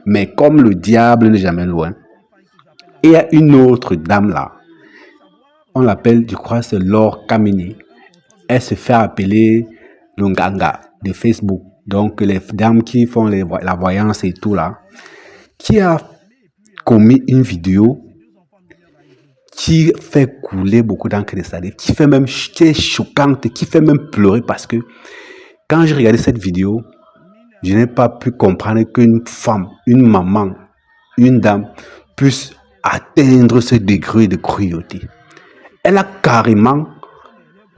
Mais comme le diable n'est jamais loin, et il y a une autre dame là, on l'appelle, je crois, c'est Laure Kamini. Elle se fait appeler le Nganga de Facebook. Donc, les dames qui font la voyance et tout là, qui a commis une vidéo qui fait couler beaucoup d'encre de salive, qui est choquante, qui fait même pleurer parce que quand je regardais cette vidéo, je n'ai pas pu comprendre qu'une femme, une maman, une dame puisse atteindre ce degré de cruauté. Elle a carrément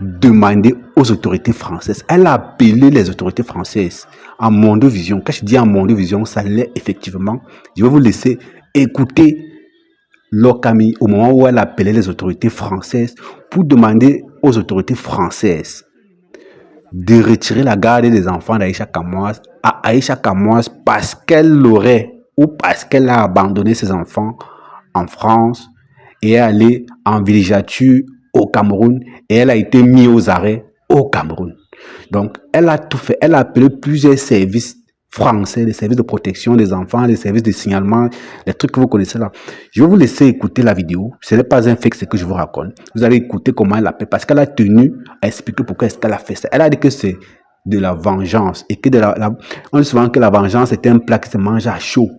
demandé aux autorités françaises, elle a appelé les autorités françaises en Mondovision. Quand je dis en Mondovision, ça l'est effectivement. Je vais vous laisser écouter Laure Kamini au moment où elle appelait les autorités françaises pour demander aux autorités françaises de retirer la garde des enfants d'Aïcha Kamoise à Aïcha Kamoise parce qu'elle l'aurait ou parce qu'elle a abandonné ses enfants en France et est allée en villégiature au Cameroun et elle a été mise aux arrêts au Cameroun. Donc, elle a tout fait. Elle a appelé plusieurs services français, les services de protection des enfants, les services de signalement, les trucs que vous connaissez là. Je vais vous laisser écouter la vidéo. Ce n'est pas un fait ce que je vous raconte. Vous allez écouter comment elle a fait parce qu'elle a tenu à expliquer pourquoi est-ce qu'elle a fait ça. Elle a dit que c'est de la vengeance et que on dit souvent que la vengeance est un plat qui se mange à chaud.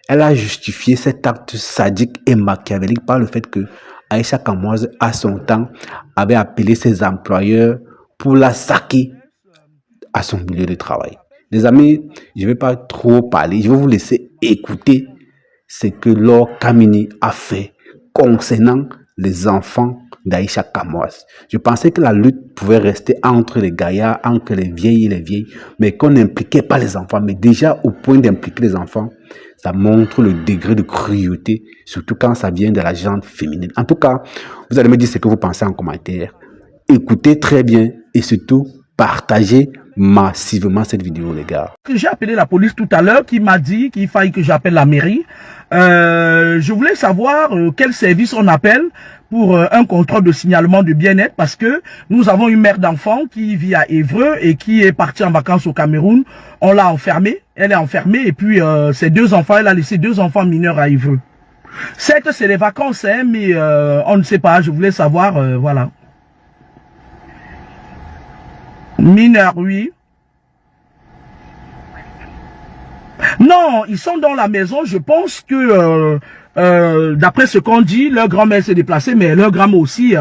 Elle a justifié cet acte sadique et machiavélique par le fait que Aïcha Kamoise, à son temps, avait appelé ses employeurs pour la saquer à son milieu de travail. Les amis, je ne vais pas trop parler, je vais vous laisser écouter ce que Laure Kamini a fait concernant les enfants d'Aïcha Kamoise. Je pensais que la lutte pouvait rester entre les gaillards, entre les vieilles et les vieilles, mais qu'on n'impliquait pas les enfants. Mais déjà, au point d'impliquer les enfants, ça montre le degré de cruauté, surtout quand ça vient de la gente féminine. En tout cas, vous allez me dire ce que vous pensez en commentaire. Écoutez très bien et surtout, partagez massivement cette vidéo, les gars. J'ai appelé la police tout à l'heure qui m'a dit qu'il faille que j'appelle la mairie. Je voulais savoir quel service on appelle pour un contrôle de signalement de bien-être parce que nous avons une mère d'enfant qui vit à Évreux et qui est partie en vacances au Cameroun. On l'a enfermée, elle est enfermée et puis ses deux enfants, elle a laissé deux enfants mineurs à Évreux. Certes, c'est les vacances, hein, mais on ne sait pas, je voulais savoir, voilà. Mineurs, oui. Non, ils sont dans la maison. Je pense que, d'après ce qu'on dit, leur grand-mère s'est déplacée, mais leur grand-mère aussi,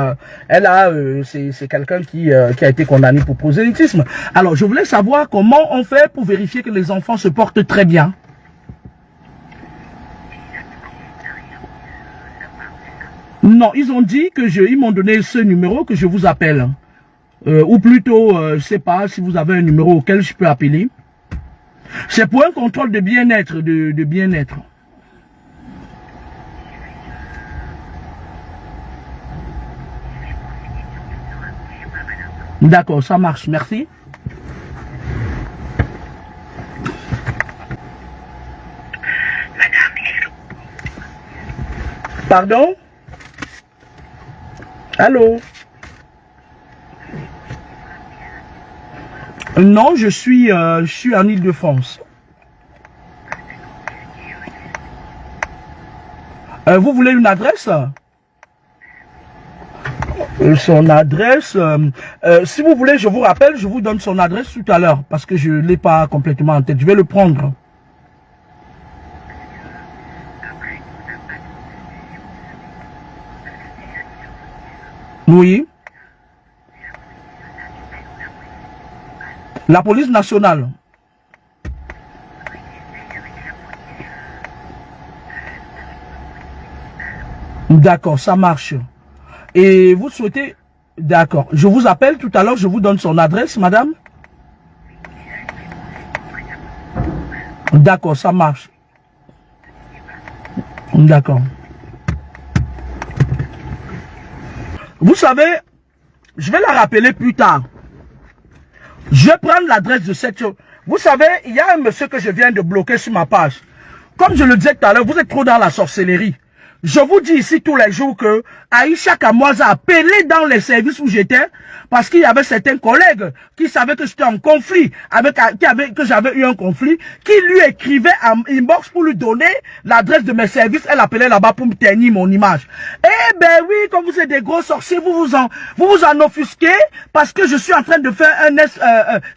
elle a, c'est quelqu'un qui a été condamné pour prosélytisme. Alors, je voulais savoir comment on fait pour vérifier que les enfants se portent très bien. Non, ils ont dit que ils m'ont donné ce numéro que je vous appelle. Ou plutôt, je sais pas si vous avez un numéro auquel je peux appeler. C'est pour un contrôle de bien-être, de bien-être. D'accord, ça marche, merci. Pardon? Allô? Non, je suis en Île-de-France. Vous voulez une adresse? Son adresse, si vous voulez, je vous rappelle, je vous donne son adresse tout à l'heure, parce que je ne l'ai pas complètement en tête. Je vais le prendre. Oui. La police nationale. D'accord, ça marche. Et vous souhaitez... D'accord. Je vous appelle tout à l'heure, je vous donne son adresse, madame. D'accord, ça marche. D'accord. Vous savez, je vais la rappeler plus tard. Je vais prendre l'adresse de cette chose. Vous savez, il y a un monsieur que je viens de bloquer sur ma page. Comme je le disais tout à l'heure, vous êtes trop dans la sorcellerie. Je vous dis ici tous les jours que Aïcha Kamoise a appelé dans les services où j'étais parce qu'il y avait certains collègues qui savaient que j'étais en conflit, que j'avais eu un conflit, qui lui écrivaient en inbox pour lui donner l'adresse de mes services. Elle appelait là-bas pour me ternir mon image. Eh ben oui, comme vous êtes des gros sorciers, vous vous en offusquez parce que je suis en train de faire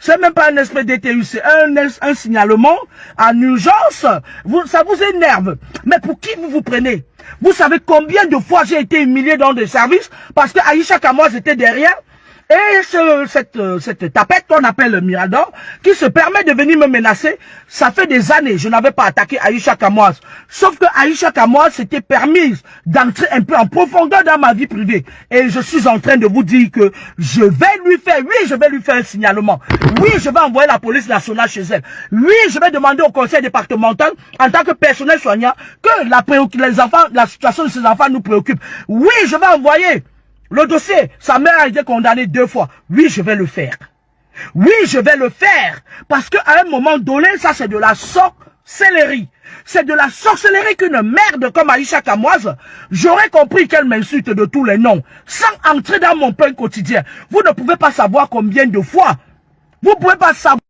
c'est même pas un SPDTU, c'est un signalement en urgence. Ça vous énerve. Mais pour qui vous vous prenez? Vous savez combien de fois j'ai été humilié dans des services parce que Aïcha Kamoise était derrière et cette tapette qu'on appelle Mirador qui se permet de venir me menacer. Ça fait des années je n'avais pas attaqué Aïcha Kamoise. Sauf que Aïcha Kamoise s'était permise d'entrer un peu en profondeur dans ma vie privée. Et je suis en train de vous dire que je vais lui faire un signalement. Oui, je vais envoyer la police nationale chez elle. Oui, je vais demander au conseil départemental en tant que personnel soignant que la situation de ces enfants nous préoccupe. Oui, je vais envoyer le dossier. Sa mère a été condamnée 2 fois. Oui, je vais le faire. Oui, je vais le faire. Parce qu'à un moment donné, ça c'est de la sorcellerie. C'est de la sorcellerie qu'une merde comme Aïcha Kamoise, j'aurais compris qu'elle m'insulte de tous les noms, sans entrer dans mon pain quotidien. Vous ne pouvez pas savoir combien de fois. Vous ne pouvez pas savoir.